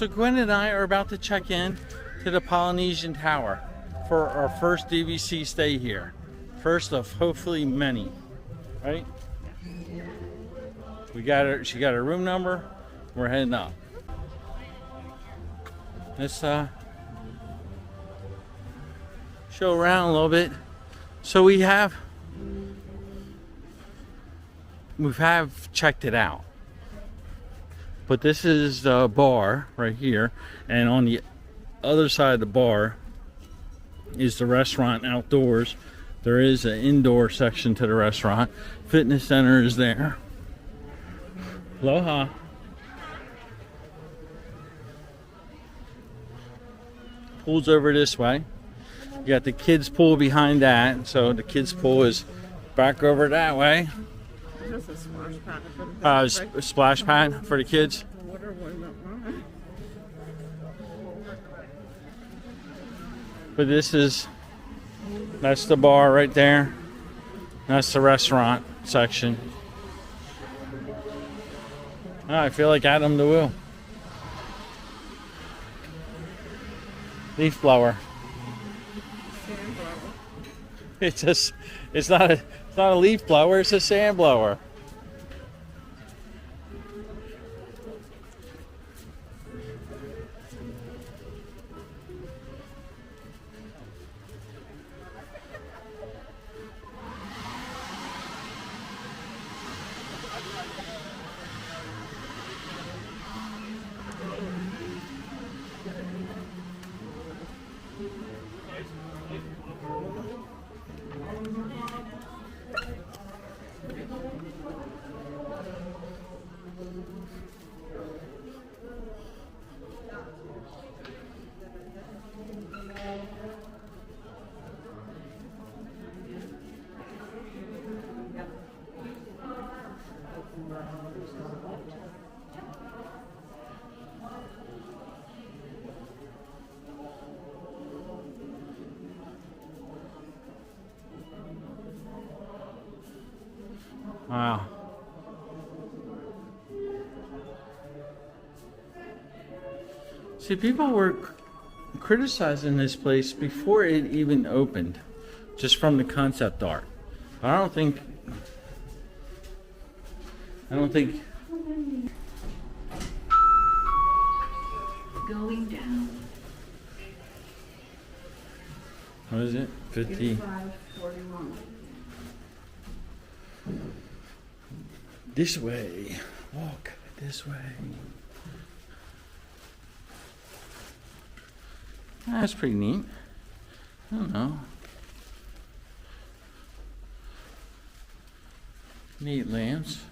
So Gwyn and I are about to check in to the Polynesian Tower for our first DVC stay here. First of hopefully many, right? We got her. She got her room number. We're heading up. Let's show around a little bit. So we have checked it out. But this is the bar right here, and on the other side of the bar is the restaurant outdoors. There is an indoor section to the restaurant. Fitness center is there. Aloha. Pool's over this way. You got the kids pool behind that, so the kids pool is back over that way. This is a splash pad for the kids. Splash pad for the kids. But that's the bar right there. That's the restaurant section. Oh, I feel like Adam the Wheel. Leaf blower. It's not a leaf blower, it's a sand blower. Wow. See, people were criticizing this place before it even opened, just from the concept art. I don't think going down. What is it? 50. 41. This way. Walk this way. That's pretty neat. I don't know. Neat lamps.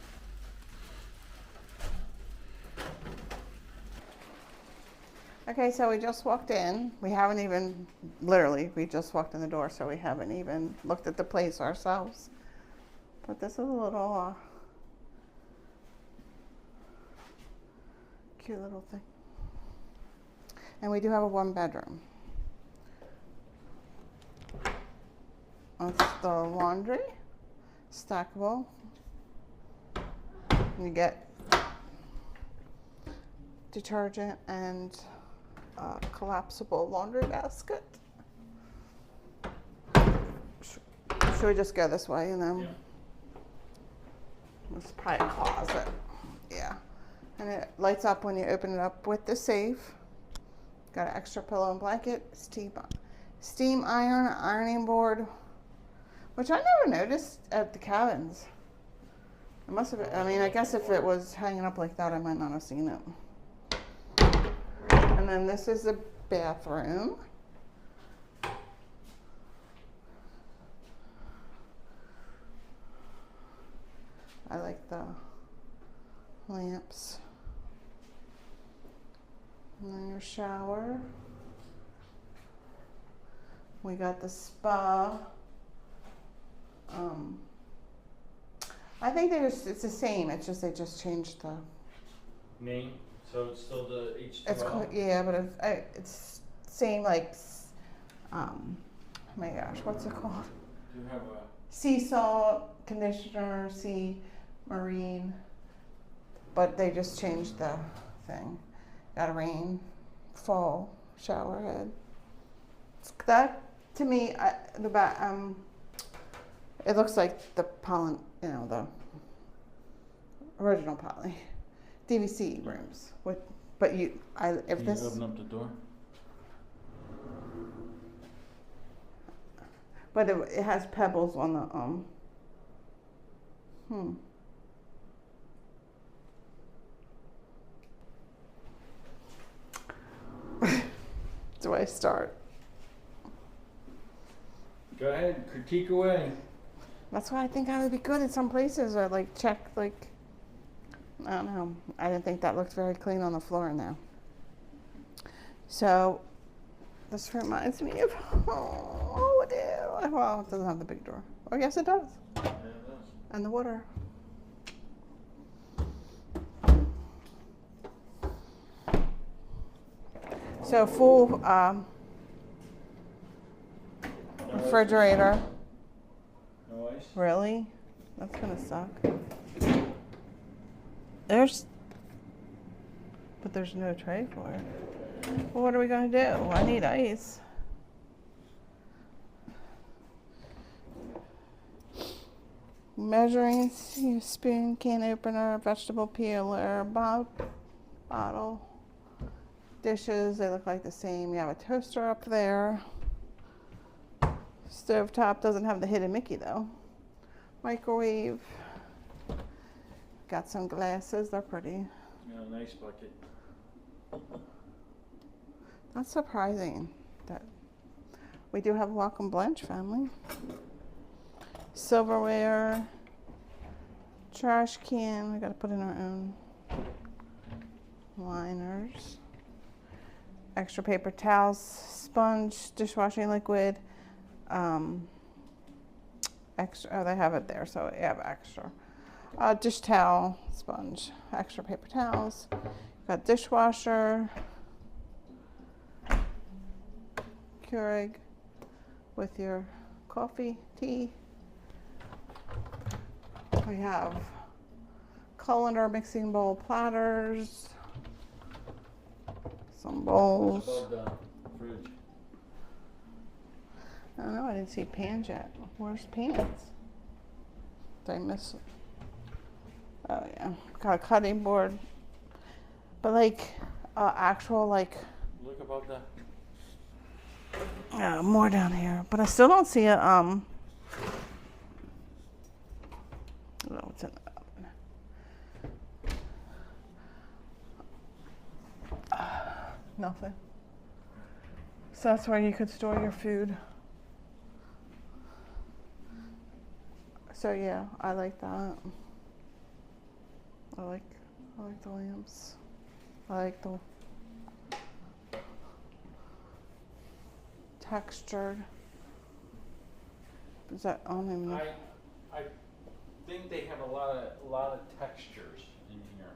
Okay, so we just walked in. We haven't even, literally, we just walked in the door, so we haven't even looked at the place ourselves. But this is a little cute little thing. And we do have a 1-bedroom. That's the laundry, stackable. You get detergent and a collapsible laundry basket. Should we just go this way and then? It's probably a closet. Yeah. And it lights up when you open it up with the safe. Got an extra pillow and blanket, steam iron, ironing board, which I never noticed at the cabins. It must have been, I mean, I guess if it was hanging up like that, I might not have seen it. And then this is the bathroom. I like the lamps. And then your shower. We got the spa. I think it's the same. It's just they just changed the Name. So it's still the H12. It's called, yeah, but it's same like oh my gosh, what's it called? Do you have a Sea salt, conditioner, sea marine, but they just changed the thing. got a rainfall shower head. That to me, it looks like the pollen, the original poly DVC rooms. If Can this you open up the door? But it has pebbles on the Do I start? Go ahead, critique away. That's why I think I would be good in some places, or check I don't know. I didn't think that looked very clean on the floor in there. So this reminds me of well, it doesn't have the big door. Oh yes, it does. Yeah, it does. And the water. So full refrigerator. No ice? Really? That's gonna suck. But there's no tray for it. Well, what are we gonna do? I need ice. Measuring spoon, can opener, vegetable peeler, bottle, dishes. They look like the same. You have a toaster up there. Stovetop doesn't have the hidden Mickey though. Microwave. Got some glasses. They're pretty. Yeah, nice bucket. Not surprising that we do have a welcome Blanche family. Silverware, trash can. We got to put in our own liners. Extra paper towels, sponge, dishwashing liquid. Extra. Oh, they have it there, so you have extra. Dish towel, sponge, extra paper towels. Got dishwasher. Keurig with your coffee, tea. We have colander, mixing bowl, platters, some bowls. Above the fridge. I don't know, I didn't see pans yet. Where's pans? Did I miss it? Oh yeah, got a cutting board. But actual Look above the. more down here. But I still don't see a oh, what's in the oven? Nothing. So that's where you could store your food. So yeah, I like that. I like the lamps. I like the textured. Is that on him? I think they have a lot of textures in here.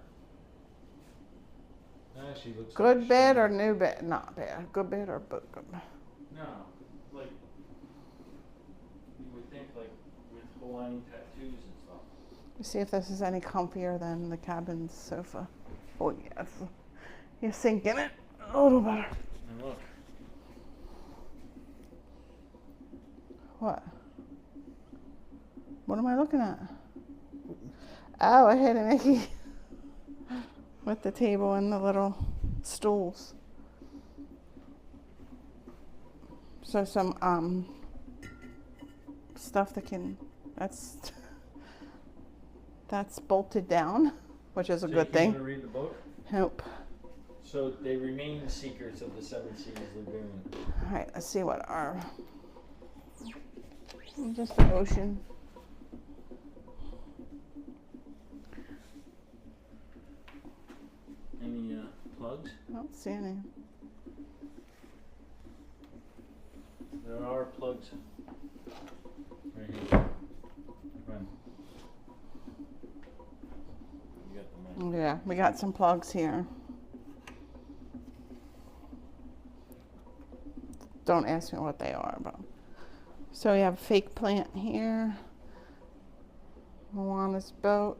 That actually looks Good like bed stone. or new bed? Not bad. Good bed or good? No, you would think with Hawaiian tattoos and stuff. See if this is any comfier than the cabin's sofa. Oh yes. You sink in it a little better. And look. What? What am I looking at? Oh, I had a Mickey with the table and the little stools. So some stuff that's bolted down, which is a good You thing. want to read the book? Nope. So they remain secrets of the Seven Seas Lagoon. All right, let's see what our just the ocean. Any plugs? I don't see any. There are plugs right here. Come on. You got the man. Yeah, we got some plugs here. Don't ask me what they are, but so we have a fake plant here. Moana's boat.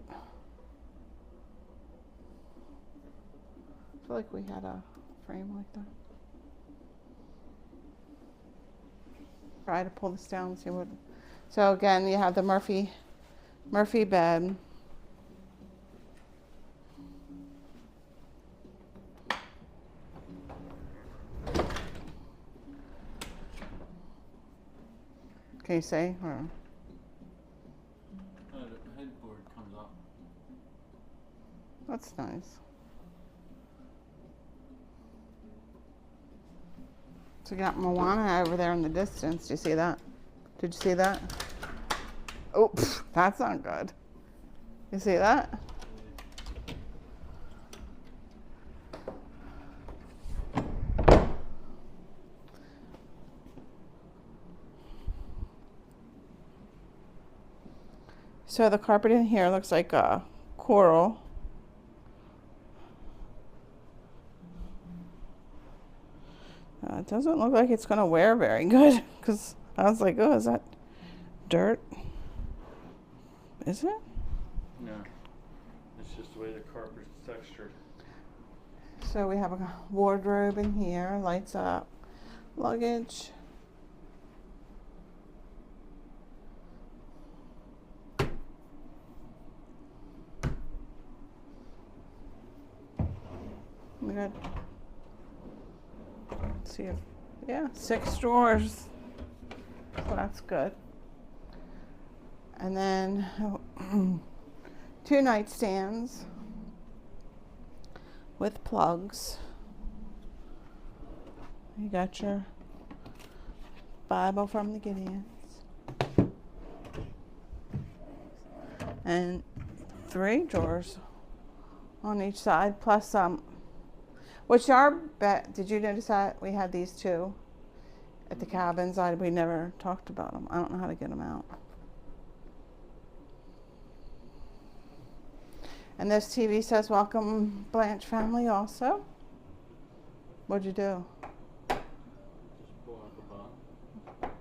feel like we had a frame like that. Try to pull this down and see what. So again, you have the Murphy bed. Can you say? Or? The headboard comes up. That's nice. So we got Moana over there in the distance. Do you see that? Did you see that? Oh, that's not good. You see that? So the carpet in here looks like a coral. It doesn't look like it's going to wear very good, because I was like, oh, is that dirt? Is it? No. It's just the way the carpet's textured. So we have a wardrobe in here, lights up, luggage. We got, let's see if, yeah, 6 drawers. So that's good. And then 2 nightstands with plugs. You got your Bible from the Gideons. And 3 drawers on each side, plus which our bed, did you notice that we had these 2 at the cabins? We never talked about them. I don't know how to get them out. And this TV says, welcome Blanche family also. What'd you do? Just pull out the bottom.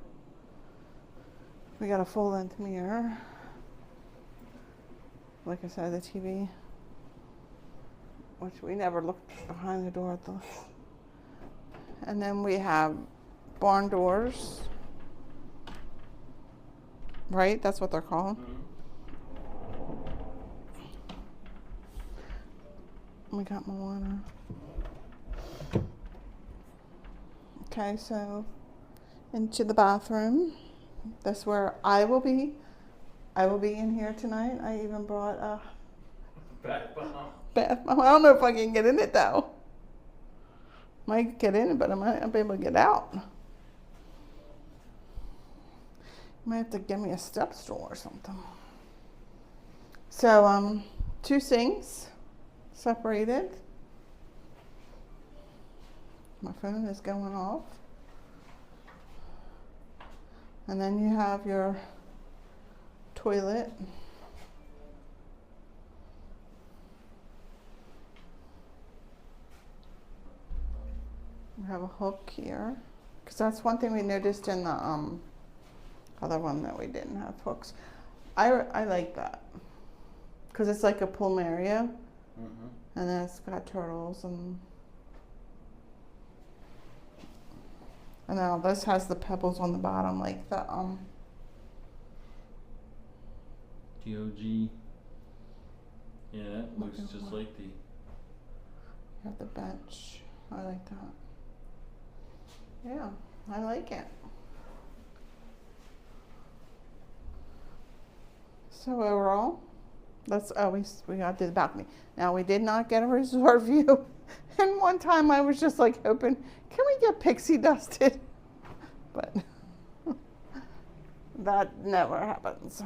We got a full-length mirror. Like I said, the TV, which we never looked behind the door at the. And then we have barn doors. Right? That's what they're called. Mm-hmm. We got Moana. Okay, so into the bathroom. That's where I will be. I will be in here tonight. I even brought a Bath bomb. bath. I don't know if I can get in it though. Might get in it, but I might not be able to get out. You might have to give me a step stool or something. So 2 sinks. Separated. My phone is going off. And then you have your toilet. You have a hook here, because that's one thing we noticed in the other one that we didn't have hooks. I like that, because it's like a plumeria. Mm-hmm. And then it's got turtles and now this has the pebbles on the bottom, like the TOG. Yeah, that looks just like the. You have the bench. I like that. Yeah, I like it. So overall, that's we got to the balcony. Now we did not get a resort view, and one time I was just like hoping, can we get pixie dusted? But that never happens.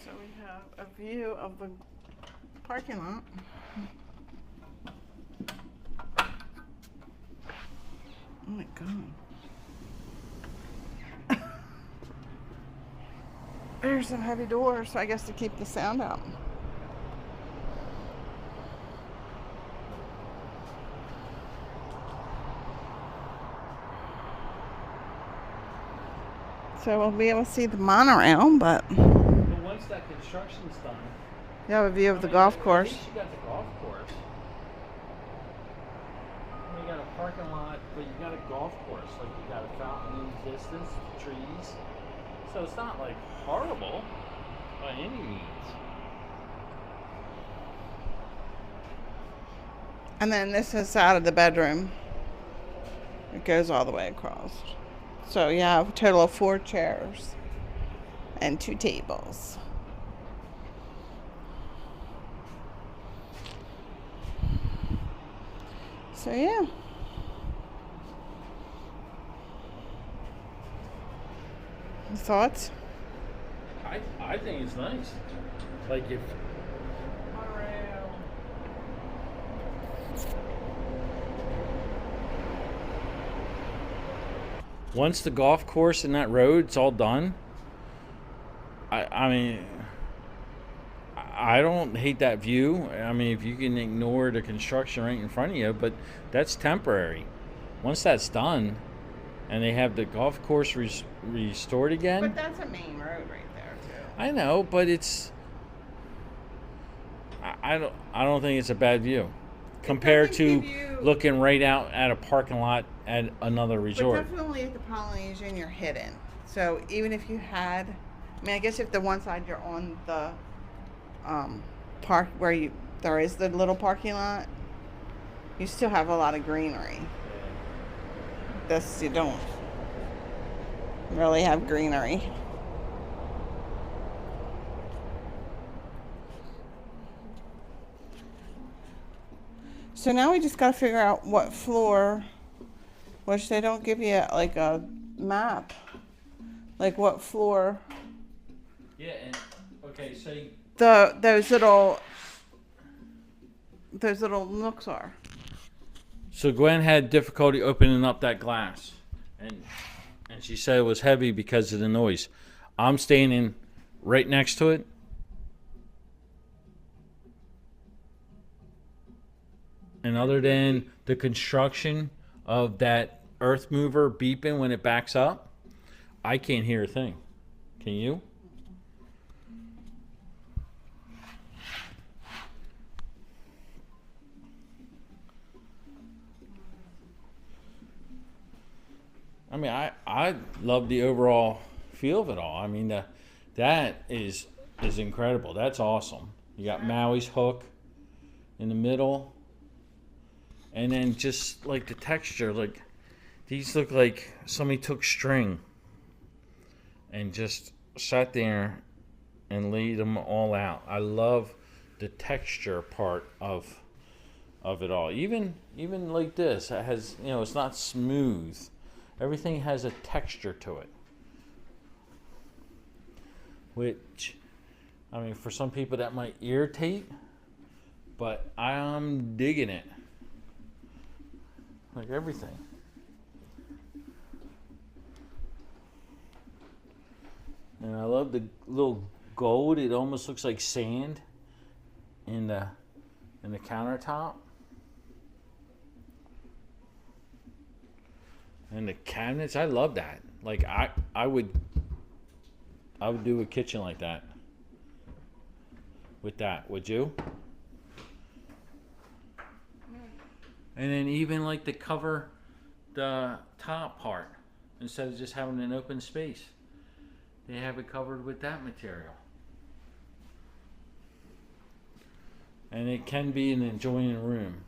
So we have a view of the parking lot. Oh my God. There's some heavy doors, so I guess to keep the sound out. So we'll be able to see the monorail, but But once that construction's done, you have a view of the golf course. At least you got the golf course. You got a parking lot, but you got a golf course. Like you got a fountain in the distance, trees. So it's not like horrible by any means. And then this is out of the bedroom. It goes all the way across. So you have a total of 4 chairs and 2 tables. So yeah. Thoughts? I think it's nice. Like if once the golf course and that road's all done, I mean, I don't hate that view. I mean, if you can ignore the construction right in front of you, but that's temporary. Once that's done, and they have the golf course restored again. But that's a main road right there too. I know, but it's. I don't think it's a bad view, compared to give you- looking right out at a parking lot at another resort. But definitely at the Polynesian, you're hidden. So even if you had, I mean, I guess if the one side you're on the park where there is the little parking lot, you still have a lot of greenery. This you don't really have greenery. So now we just got to figure out what floor, which they don't give you like a map, like what floor Yeah, and okay, so those little nooks are. So Gwen had difficulty opening up that glass, and she said it was heavy because of the noise. I'm standing right next to it. And other than the construction of that earth mover beeping when it backs up, I can't hear a thing. Can you? I mean, I love the overall feel of it all. I mean, that is incredible. That's awesome. You got Maui's hook in the middle. And then just like the texture, like these look like somebody took string and just sat there and laid them all out. I love the texture part of it all. Even like this, it has, you know, it's not smooth. Everything has a texture to it. Which, I mean, for some people that might irritate, but I'm digging it. Like everything. And I love the little gold. It almost looks like sand in the countertop. And the cabinets, I love that. Like I would do a kitchen like that. With that, would you? And then even like to cover the top part instead of just having an open space. They have it covered with that material. And it can be an adjoining room.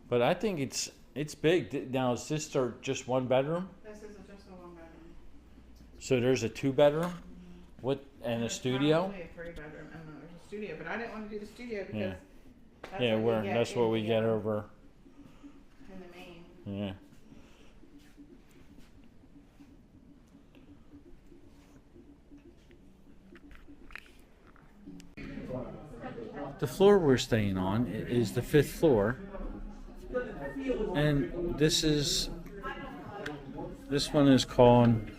But I think it's big. Now is this just one bedroom? This is just a 1 bedroom. So there's a 2-bedroom? What, and a studio? Probably a 3-bedroom, and then there's a studio. But I didn't want to do the studio because Yeah. that's Yeah, what that's what we get over. in the main. Yeah. The floor we're staying on is the 5th floor, and this one is called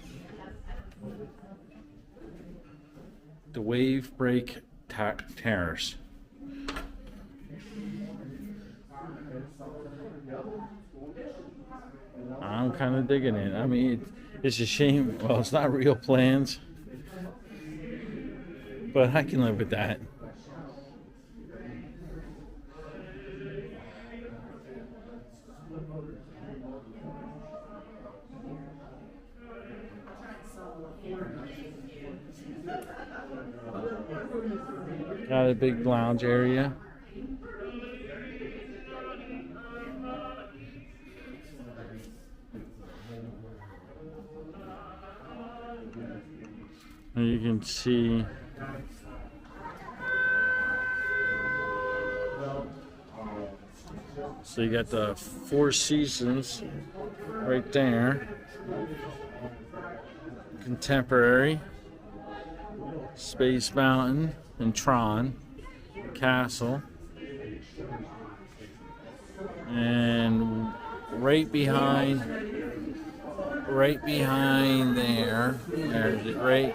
the Wave Break Terrace. I'm kind of digging it. I mean, it's a shame. Well, it's not real plans, but I can live with that. Got a big lounge area. And you can see so you got the Four Seasons right there. Contemporary, Space Mountain, and Tron Castle. And right behind there, there's it right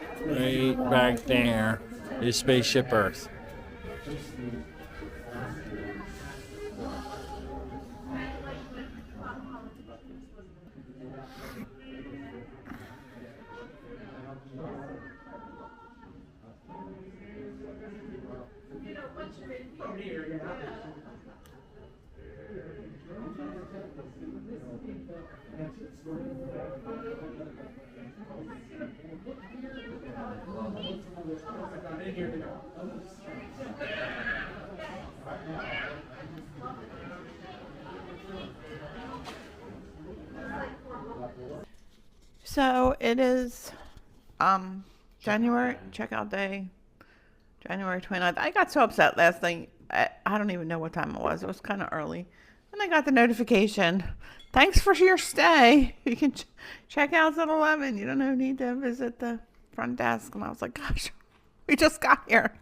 back there is Spaceship Earth. So it is January checkout day, January 29th. I got so upset last night. I don't even know what time it was. It was kind of early. And I got the notification. Thanks for your stay. You can check out at 11. You don't need to visit the front desk. And I was like, gosh, we just got here.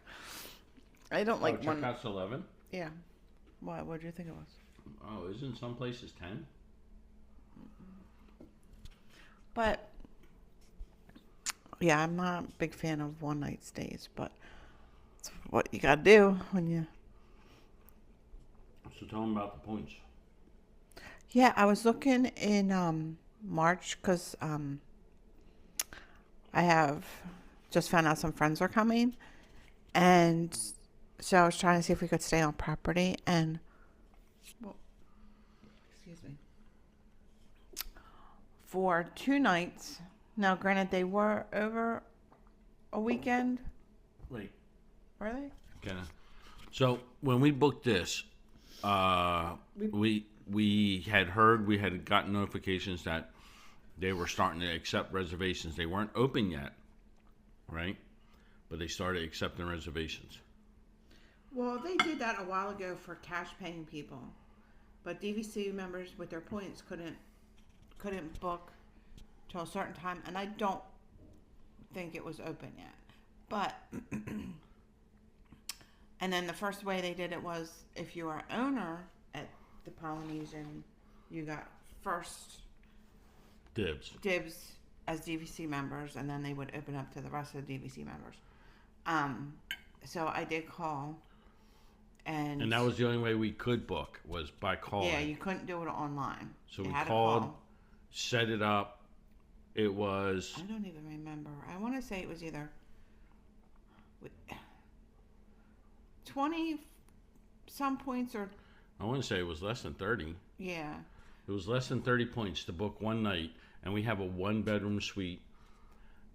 I don't like one. Checkout's 11? Yeah. What did you think it was? Oh, isn't some places 10? But yeah, I'm not a big fan of one night stays, but it's what you gotta do when you. So tell them about the points. Yeah, I was looking in March because I have just found out some friends are coming, and so I was trying to see if we could stay on property. And excuse me, for 2 nights. Now, granted, they were over a weekend. Wait. Were they? Okay. So when we booked this, we had heard, we had gotten notifications that they were starting to accept reservations. They weren't open yet, right? But they started accepting reservations. Well, they did that a while ago for cash paying people, but DVC members with their points couldn't book till a certain time, and I don't think it was open yet. But and then the first way they did it was if you are owner at the Polynesian, you got first Dibs as DVC members, and then they would open up to the rest of the DVC members. So I did call, and that was the only way we could book was by calling. Yeah, you couldn't do it online. So you we had to called, call. set it up. It was. I don't even remember. I want to say it was either 20 some points or. I want to say it was less than 30. Yeah. It was less than 30 points to book one night, and we have a 1-bedroom suite.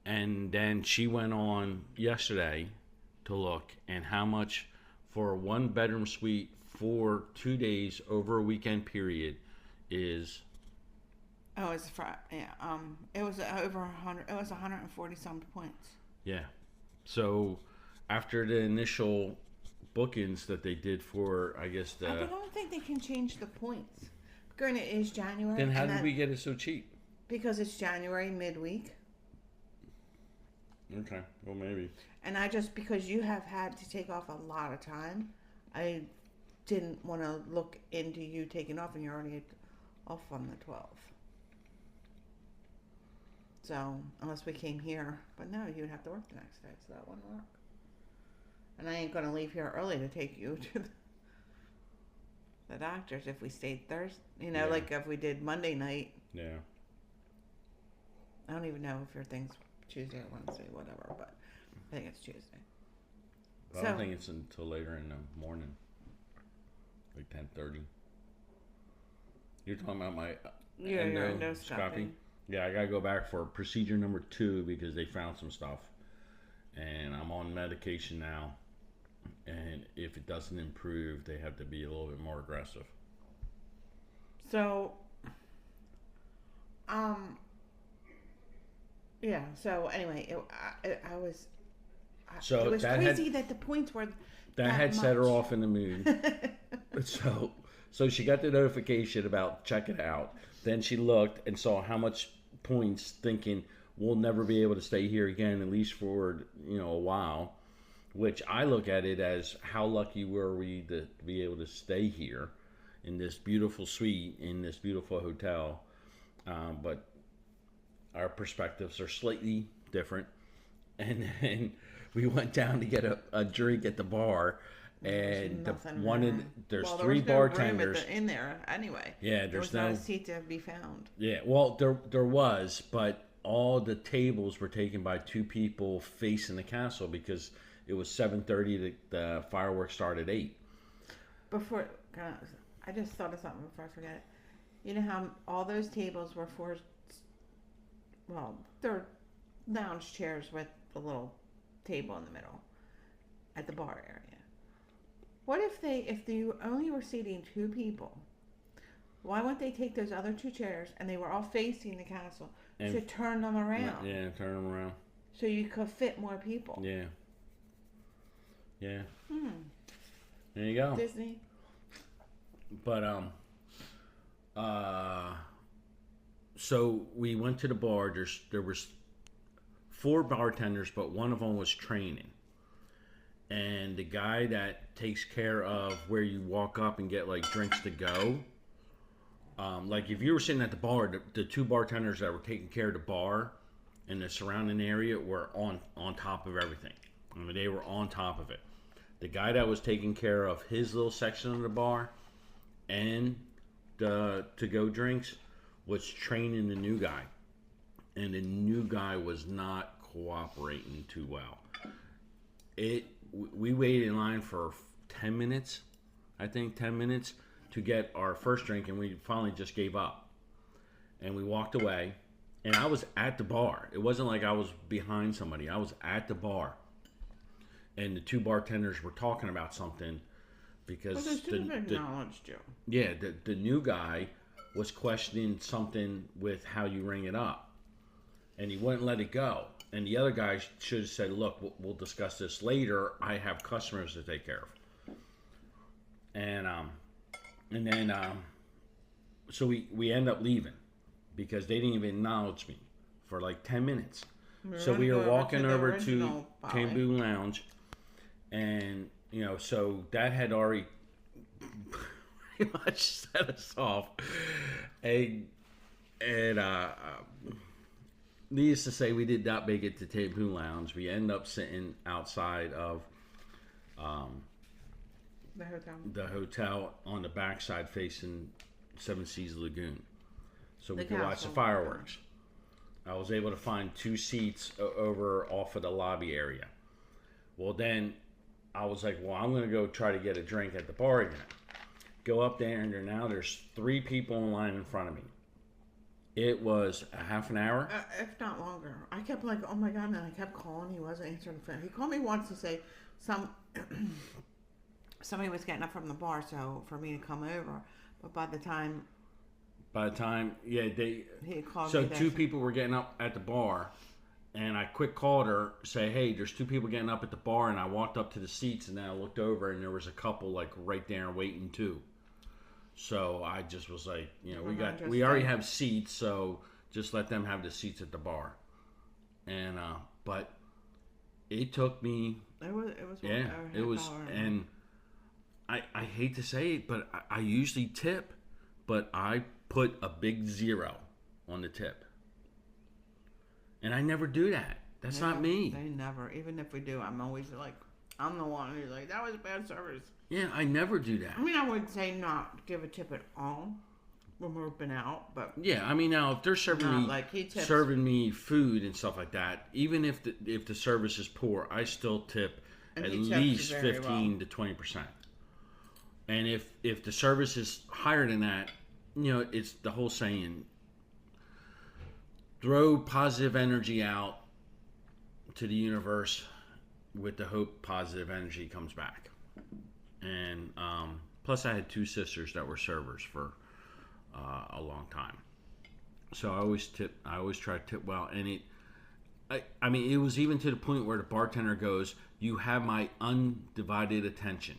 And then she went on yesterday to look, and how much for a 1-bedroom suite for 2 days over a weekend period is. Oh, it's it was over 100. It was 140 some points. Yeah. So after the initial bookings that they did for, I guess I don't think they can change the points. Granted, it is January. Then how did we get it so cheap? Because it's January midweek. Okay, well maybe. And because you have had to take off a lot of time, I didn't want to look into you taking off, and you're already off on the 12th. So, unless we came here, but no, you'd have to work the next day, so that wouldn't work. And I ain't going to leave here early to take you to the doctors if we stayed Thursday, Yeah. like if we did Monday night. Yeah. I don't even know if your thing's Tuesday or Wednesday, whatever, but I think it's Tuesday. I don't think it's until later in the morning, like 10:30. You're talking about my Your endoscopy. Yeah, I gotta go back for procedure number 2 because they found some stuff, and I'm on medication now. And if it doesn't improve, they have to be a little bit more aggressive. So, yeah. So anyway, it was crazy that the points were that had set her off in the mood. So she got the notification about check it out. Then she looked and saw how much points, thinking we'll never be able to stay here again, at least for a while. Which I look at it as how lucky were we to be able to stay here in this beautiful suite in this beautiful hotel. But our perspectives are slightly different. And then we went down to get a drink at the bar. And there's 3 bartenders in there anyway. Yeah, there was not a seat to be found. Yeah, well, there was, but all the tables were taken by 2 people facing the castle because it was 7:30. The fireworks started at 8. Before, I just thought of something before I forget it. You know how all those tables were for, well, they're lounge chairs with a little table in the middle at the bar area. What if you only were seating 2 people? Why wouldn't they take those other 2 chairs and they were all facing the castle to turn them around? Yeah, turn them around. So you could fit more people. Yeah. Yeah. There you go. Disney. But so we went to the bar. There was 4 bartenders, but one of them was training. And the guy that takes care of where you walk up and get like drinks to go, like if you were sitting at the bar, the 2 bartenders that were taking care of the bar and the surrounding area were on top of everything. I mean, they were on top of it. The guy that was taking care of his little section of the bar and the to-go drinks was training the new guy. And the new guy was not cooperating too well. We waited in line for 10 minutes, I think 10 minutes to get our first drink, and we finally just gave up. And we walked away, and I was at the bar. It wasn't like I was behind somebody. I was at the bar. And the 2 bartenders were talking about something because they should have acknowledged you. Yeah, the new guy was questioning something with how you ring it up, and he wouldn't let it go. And the other guy should have said, "Look, we'll discuss this later. I have customers to take care of." And then so we end up leaving because they didn't even acknowledge me for like 10 minutes. So we were walking over to Camboon Lounge, and so that had already pretty much set us off. And needless to say, we did not make it to Camboon Lounge. We ended up sitting outside of the hotel on the backside facing Seven Seas Lagoon, so we could watch the fireworks. I was able to find 2 seats over off of the lobby area. Well, then I was like, well, I'm going to go try to get a drink at the bar again. Go up there, and there's 3 people in line in front of me. It was a half an hour. If not longer. I kept like, oh my God, and I kept calling. He wasn't answering the phone. He called me once to say somebody was getting up from the bar, so for me to come over. But by the time, yeah, he called so me. So 2 people were getting up at the bar, and I quick called her, say, hey, there's 2 people getting up at the bar, and I walked up to the seats, and then I looked over, and there was a couple like right there waiting too. So I just was like, we already have seats, so just let them have the seats at the bar. And but it took me. It was, and I hate to say it, but I usually tip, but I put a big 0 on the tip, and I never do that. That's not me. They never. Even if we do, I'm always like, I'm the one who's like, that was bad service. Yeah, I never do that. I mean, I would say not give a tip at all, when we've been out, but Yeah, I mean, now if they're serving not me like he tips. serving me food and stuff like that, even if the service is poor, I still tip And at he tips least very 15 to 20%. And if the service is higher than that, you know, it's the whole saying: throw positive energy out to the universe with the hope positive energy comes back. And plus, I had 2 sisters that were servers for a long time, so I always try to tip well. And I mean, it was even to the point where the bartender goes, "You have my undivided attention."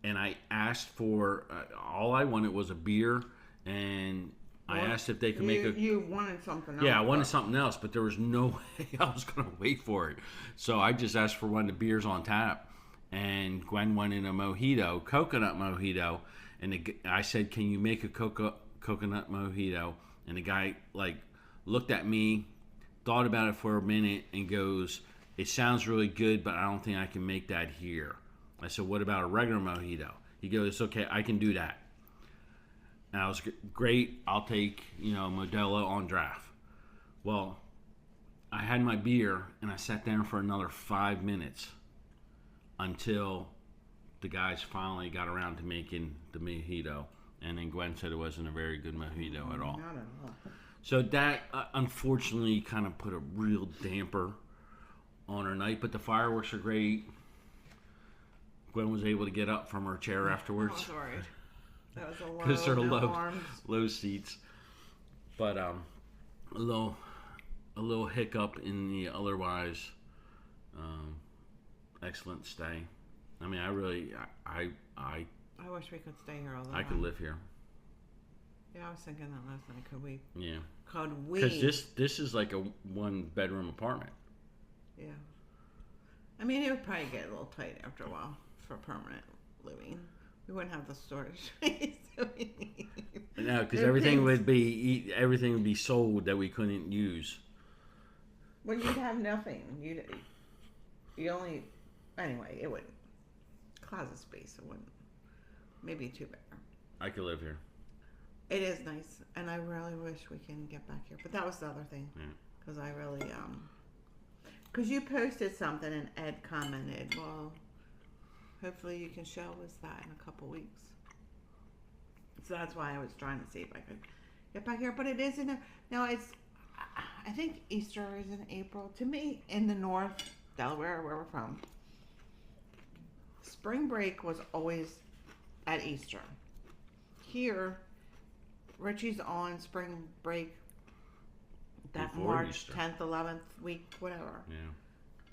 And I asked for all I wanted was a beer, and I asked if they could make a. You wanted something else. Yeah, I wanted something else, but there was no way I was going to wait for it. So I just asked for one of the beers on tap, and Gwen wanted a mojito, coconut mojito, and I said, "Can you make a coconut mojito?" And the guy like looked at me, thought about it for a minute, and goes, "It sounds really good, but I don't think I can make that here." I said, "What about a regular mojito?" He goes, "Okay, I can do that." And I was great. I'll take, Modelo on draft. Well, I had my beer and I sat there for another 5 minutes until the guys finally got around to making the mojito. And then Gwen said it wasn't a very good mojito at all. Not at all. So that unfortunately kind of put a real damper on her night. But the fireworks are great. Gwen was able to get up from her chair afterwards. I was worried. That was a low, Because they're no arms. low seats. But a little hiccup in the otherwise excellent stay. I mean, I wish we could stay here all the I time. could live here. Yeah, I was thinking that last night. Could we? Yeah. Could we? Because this is like a 1-bedroom apartment. Yeah. I mean, it would probably get a little tight after a while for permanent living. We wouldn't have the storage space. No, because everything would be sold that we couldn't use. Well, you'd have nothing. You only. Anyway, it wouldn't. Closet space. It wouldn't. Maybe 2-bedroom. I could live here. It is nice, and I really wish we can get back here. But that was the other thing, because I really because you posted something and Ed commented, well, hopefully you can show us that in a couple weeks. So that's why I was trying to see if I could get back here. But it is I think Easter is in April. To me, in the north, Delaware, where we're from, spring break was always at Easter. Here, Richie's on spring break that Before March Easter. 10th, 11th week, whatever. Yeah.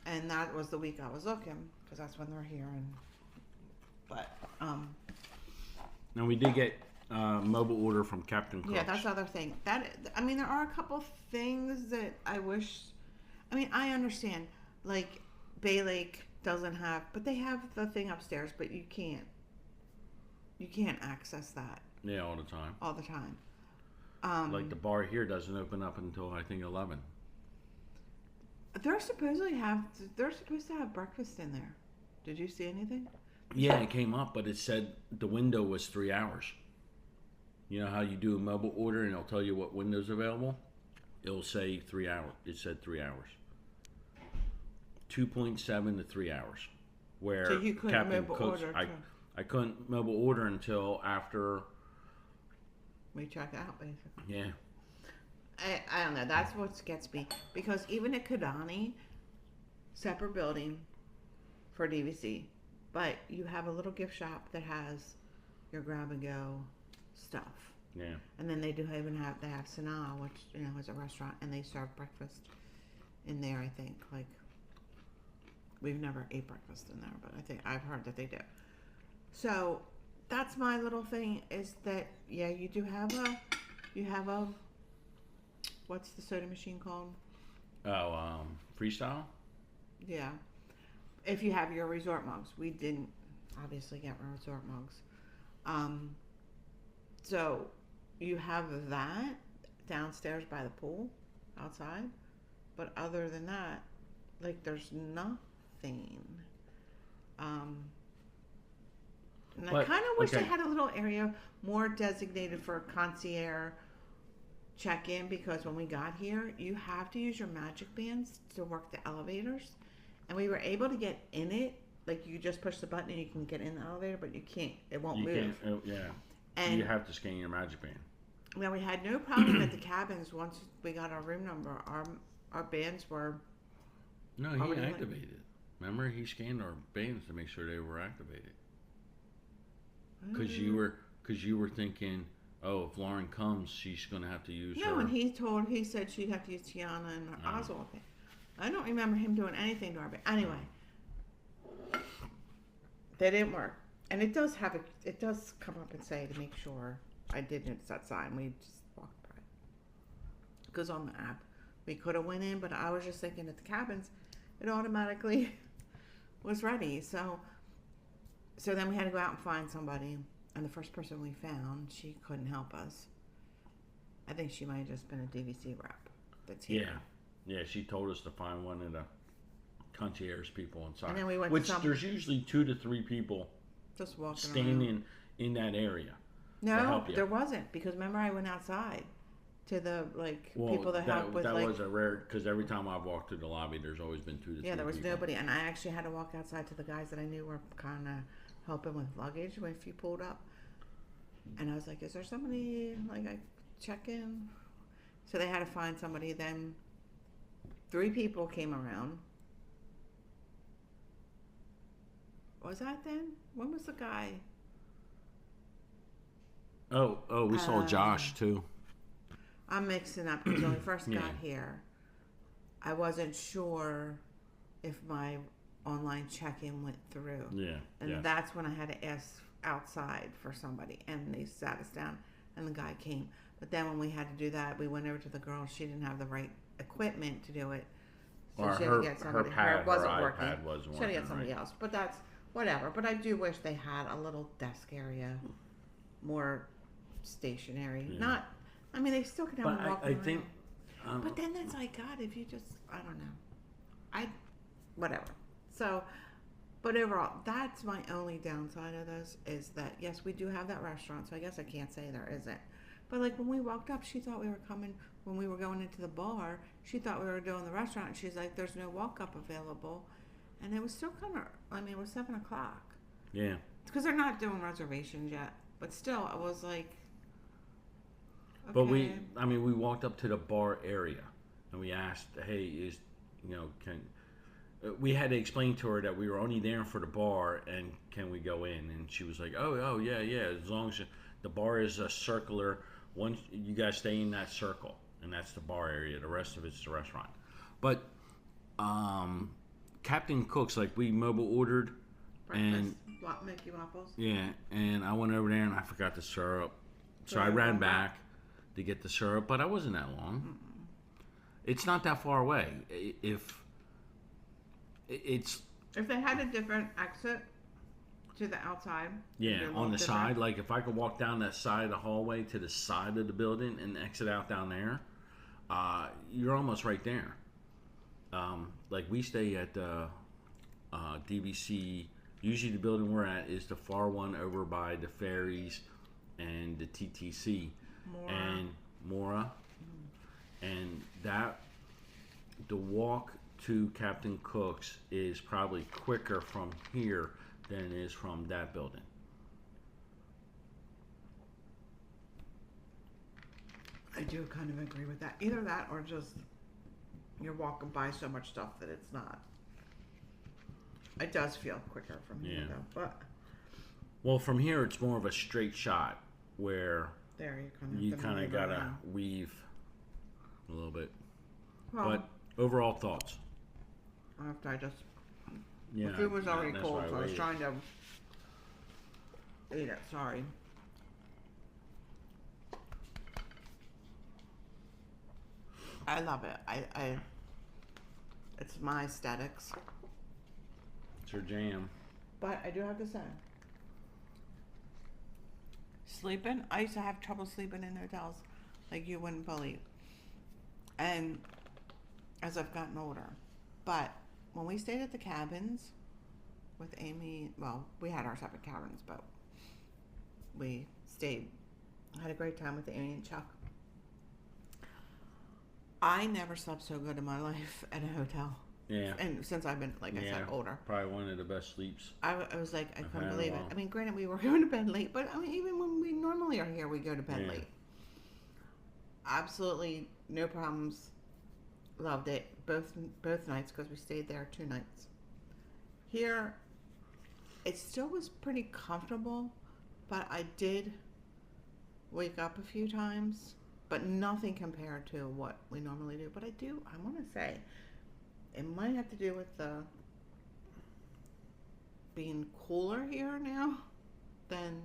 And that was the week I was looking, because that's when they're here. But Now we did get mobile order from Captain Cook's. yeah, that's the other thing. There are a couple things that I wish. I mean, I understand. Like Bay Lake doesn't have, but they have the thing upstairs. But you can't access that Yeah, all the time. all the time. Like the bar here doesn't open up until I think 11. They're supposed to have breakfast in there. Did you see anything? Yeah, it came up, but it said the window was 3 hours. You know how you do a mobile order and it'll tell you what window's available? It'll say 3 hours. It said 3 hours. 2.7 to 3 hours. Where So you couldn't Captain mobile Cook's, order I couldn't mobile order until after. We check out, basically. Yeah. I don't know. That's what gets me. Because even at Kidani, separate building for DVC, but you have a little gift shop that has your grab and go stuff. Yeah. And then they have Sanaa, which is a restaurant, and they serve breakfast in there. I think we've never ate breakfast in there, but I think I've heard that they do. So that's my little thing, is that you do have a what's the soda machine called? Oh, Freestyle? Yeah. If you have your resort mugs. We didn't obviously get resort mugs. So you have that downstairs by the pool outside. But other than that, there's nothing. And I But, kind of wish they okay. had a little area more designated for concierge check-in, because when we got here, you have to use your magic bands to work the elevators. And we were able to get in it. Like, you just push the button and you can get in the elevator, but you can't. It won't You move. can't. Yeah. And You have to scan your magic band. now we had no problem at the cabins once we got our room number. Our bands were. No, he Already activated. Remember, he scanned our bands to make sure they were activated. Because you were thinking, oh, if Lauren comes, she's gonna have to use her. No, and he said she'd have to use Tiana and Oh. Oswald. I don't remember him doing anything to our band. Anyway, they didn't work, and it does come up and say to make sure I did notice that sign. We just walked by. It goes on the app. We could have went in, but I was just thinking at the cabins, it automatically was ready. So then we had to go out and find somebody, and the first person we found, she couldn't help us. I think she might have just been a DVC rep. That's here. Yeah. She told us to find one of the concierge people inside. And then we went to which some- there's usually 2 to 3 people Just walking around. standing in that area. to No, help you. there wasn't, because remember I went outside to the Well, people that help with that like. was a rare, because every time I've walked through the lobby, there's always been 2 to 3 Yeah, there was people. nobody, and I actually had to walk outside to the guys that I knew were kind of helping with luggage when you pulled up. And I was like, "Is there somebody like I check in?" So they had to find somebody. Then 3 people came around. Was that then? When was the guy? Oh, we saw Josh too. I'm mixing up because when we first Yeah. got here, I wasn't sure if my online check-in went through. Yeah. And yes. that's when I had to ask outside for somebody, and they sat us down, and the guy came. But then when we had to do that, we went over to the girl. She didn't have the right equipment to do it, so Or she had her- to get somebody. her pad, it wasn't her working. iPad wasn't She had to get working, somebody right. else. But that's whatever. But I do wish they had a little desk area, more stationary. Yeah. Not. I mean, they still can have But them walking I around. think. But then it's like, God, if you just, I don't know. Whatever. So, but overall, that's my only downside of this is that, yes, we do have that restaurant, so I guess I can't say there isn't. But like when we walked up, she thought we were coming, when we were going into the bar, she thought we were doing the restaurant. And she's like, there's no walk up available. And it was still kind of, I mean, it was 7 o'clock. Yeah. Because they're not doing reservations yet. But still, I was like, okay. But we walked up to the bar area, and we asked, "Hey, we had to explain to her that we were only there for the bar, and can we go in?" And she was like, "Oh, yeah, as long as the bar is a circular. Once you guys stay in that circle, and that's the bar area. The rest of it's the restaurant." But Captain Cook's, like, we mobile ordered, and Breakfast, Mickey Waffles. yeah, and I went over there and I forgot the syrup, so I ran back to get the syrup, but I wasn't that long. It's not that far away. If they had a different exit to the outside. it'd be a on little the different. side, like if I could walk down that side of the hallway to the side of the building and exit out down there, you're almost right there. Like we stay at the DVC. Usually the building we're at is the far one over by the ferries and the TTC and Mora. And that the walk to Captain Cook's is probably quicker from here than it is from that building. I do kind of agree with that. Either that or just you're walking by so much stuff that it's not. It does feel quicker from here, Yeah. though. But Well, from here it's more of a straight shot where there you kind of move gotta around. weave a little bit. Well, But overall thoughts? after I just Yeah, the food was already that's cold, why so I was waited. trying to eat it. Sorry. I love it. I it's my aesthetics. It's your jam. But I do have to say, sleeping, I used to have trouble sleeping in hotels like you wouldn't believe. And as I've gotten older. But when we stayed at the cabins with Amy, well, we had our separate cabins, but we stayed. Had a great time with Amy and Chuck. I never slept so good in my life at a hotel. Yeah. And since I've been, like I said, older. Probably one of the best sleeps. I was like, I couldn't had a believe it. while. I mean, granted, we were going to bed late, but I mean, even when we normally are here, we go to bed late. Absolutely no problems. Loved it both nights because we stayed there 2 nights. Here, it still was pretty comfortable, but I did wake up a few times, but nothing compared to what we normally do. But I want to say, it might have to do with the being cooler here now than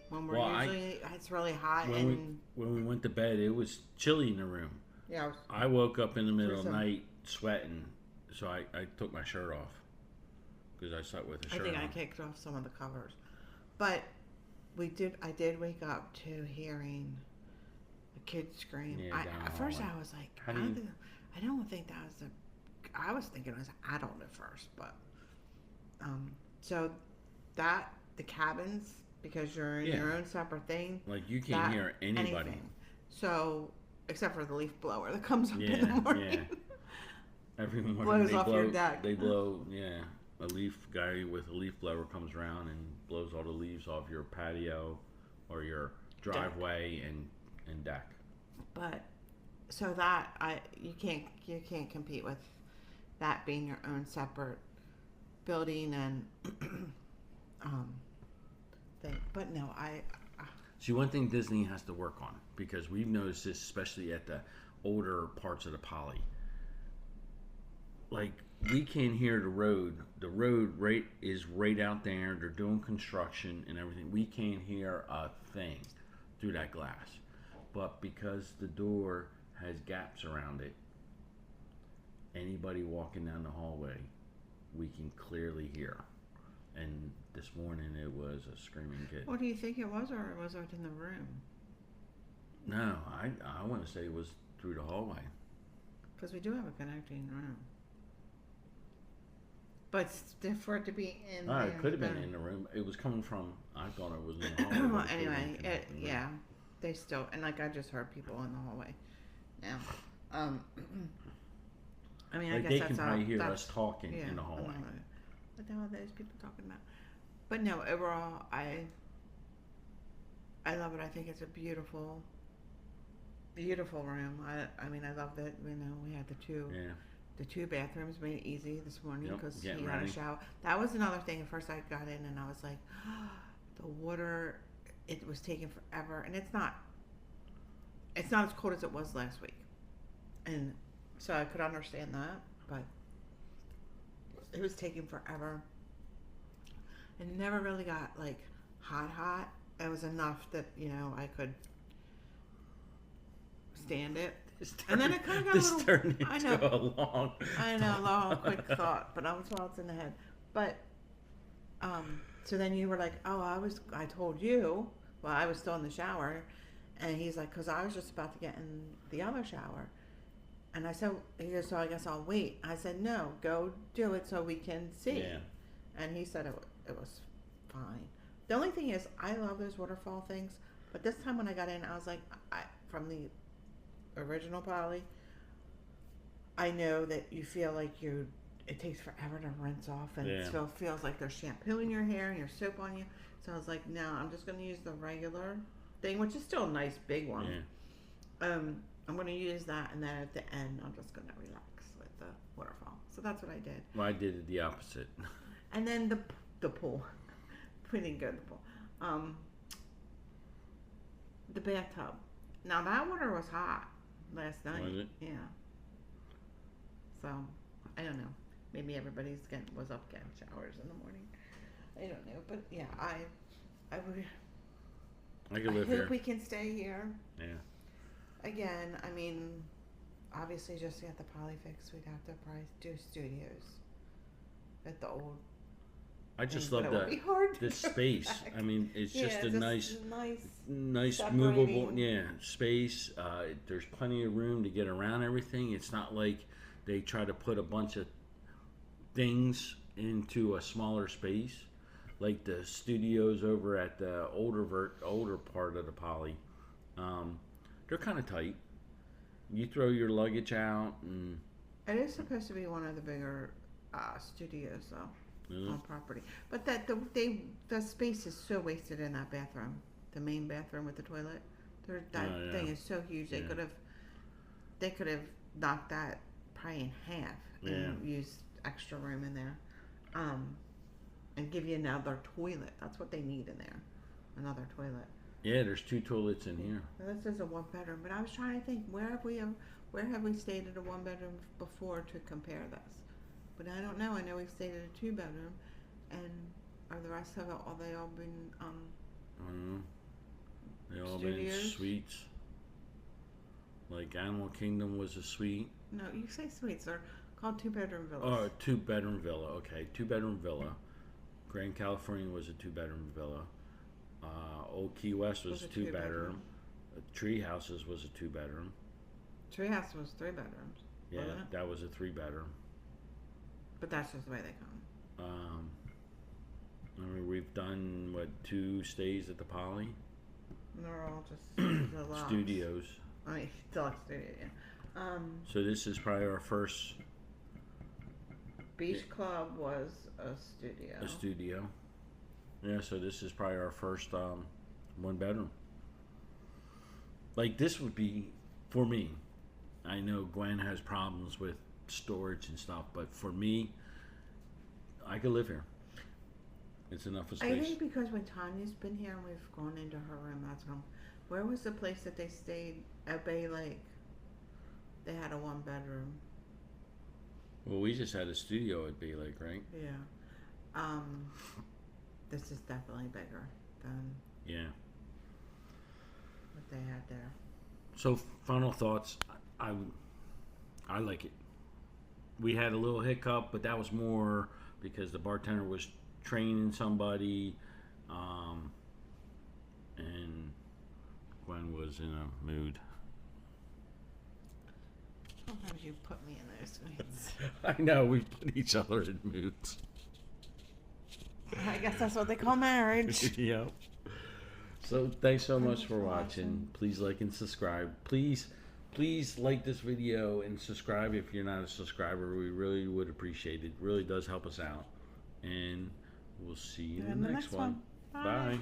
when we're usually. It's really hot when we went to bed, it was chilly in the room. Yeah. I woke up in the middle of the night sweating, so I took my shirt off because I slept with a shirt on. I kicked off some of the covers, but I did wake up to hearing a kid scream. At first I was like, I don't think that was I was thinking it was an adult at first, but so that the cabins, because you're in your own separate thing, like you can't hear anybody. Anything. So except for the leaf blower that comes up in the morning. Every morning blows off your deck. They blow, a leaf guy with a leaf blower comes around and blows all the leaves off your patio or your driveway and deck. But so that you can't compete with that being your own separate building and thing. But no, See, one thing Disney has to work on, because we've noticed this especially at the older parts of the Poly. Like, we can't hear the road. The road is right out there. They're doing construction and everything. We can't hear a thing through that glass. But because the door has gaps around it, anybody walking down the hallway, we can clearly hear. And this morning it was a screaming kid. What do you think it was, or was it in the room? No, I want to say it was through the hallway. Because we do have a connecting room. But for it to be in there. It could have been in the room. It was coming from, I thought it was in the hallway. Well, anyway, they still, and like I just heard people in the hallway now. I mean, I guess they that's can probably hear us talking in the hallway. What the hell are those people talking about? But no, overall, I love it. I think it's a beautiful, beautiful room. I mean, I love that. You know, we had the two bathrooms made it easy this morning because he had a shower. That was another thing. At first, I got in and I was like, the water. It was taking forever, and it's not as cold as it was last week, and so I could understand that, but it was taking forever. It never really got like hot. It was enough that I could stand it. And then it kind of got this turned into a long. I know, long, quick thought, but that's while it's in the head. But so then you were like, "Oh, I told you." Well, I was still in the shower, and he's like, "Cause I was just about to get in the other shower." And I said, he goes, "So I guess I'll wait." I said, "No, go do it so we can see." Yeah. And he said it was fine. The only thing is, I love those waterfall things, but this time when I got in, I was like, from the original Poly, I know that you feel like it takes forever to rinse off, and it still feels like there's shampoo in your hair and your soap on you. So I was like, no, I'm just going to use the regular thing, which is still a nice big one. Yeah. I'm going to use that, and then at the end, I'm just going to relax with the waterfall. So that's what I did. Well, I did the opposite. And then the pool. We didn't go to the pool. The bathtub. Now, that water was hot last night. Was it? Yeah. So, I don't know. Maybe everybody's was up getting showers in the morning. I don't know. But, yeah, I could live here. hope we can stay here. Yeah. Again, I mean, obviously just to get the Poly fixed, we'd have to probably do studios at the old. I just love this space. Back. I mean, it's just a nice separating. movable space. There's plenty of room to get around everything. It's not like they try to put a bunch of things into a smaller space. like the studios over at the older part of the Poly. They're kind of tight. You throw your luggage out, and It is supposed to be one of the bigger studios, though, on property. But the space is so wasted in that bathroom, the main bathroom with the toilet. That thing is so huge. They could have knocked that probably in half and used extra room in there, and give you another toilet. That's what they need in there, another toilet. Yeah, there's 2 toilets in here. Now, this is a 1-bedroom, but I was trying to think where have we stayed at a 1-bedroom before to compare this? But I don't know. I know we've stayed at a 2-bedroom, and are the rest of it? All they all been I don't know. They all studios? been suites. Like Animal Kingdom was a suite. No, you say suites. They're called 2-bedroom villas. Oh, a 2-bedroom villa. Okay, 2-bedroom villa. Grand California was a 2-bedroom villa. Old Key West was a 2-bedroom. Tree Houses was a 2-bedroom. Treehouse was 3 bedrooms. Yeah, wasn't it? that was a 3-bedroom. But that's just the way they come. I mean, we've done 2 stays at the Poly And they're all just deluxe. studios. I mean, deluxe studio. Yeah. So this is probably our first Beach Club was a studio. a studio. Yeah, so this is probably our first 1-bedroom. Like this would be for me. I know Gwen has problems with storage and stuff, but for me, I could live here. It's enough of I space. think because when Tanya's been here and we've gone into her room, that's when. Where was the place that they stayed at Bay Lake? They had a 1-bedroom. Well, we just had a studio at Bay Lake, right? Yeah. This is definitely bigger than Yeah. what they had there. So final thoughts. I like it. We had a little hiccup, but that was more because the bartender was training somebody, and Gwen was in a mood. Sometimes you put me in those moods. I know we put each other in moods. I guess that's what they call marriage. Yeah. So thanks so much for watching. Please like and subscribe. Please like this video and subscribe if you're not a subscriber. We really would appreciate it. It really does help us out. And we'll see you in the next one. Bye. Bye.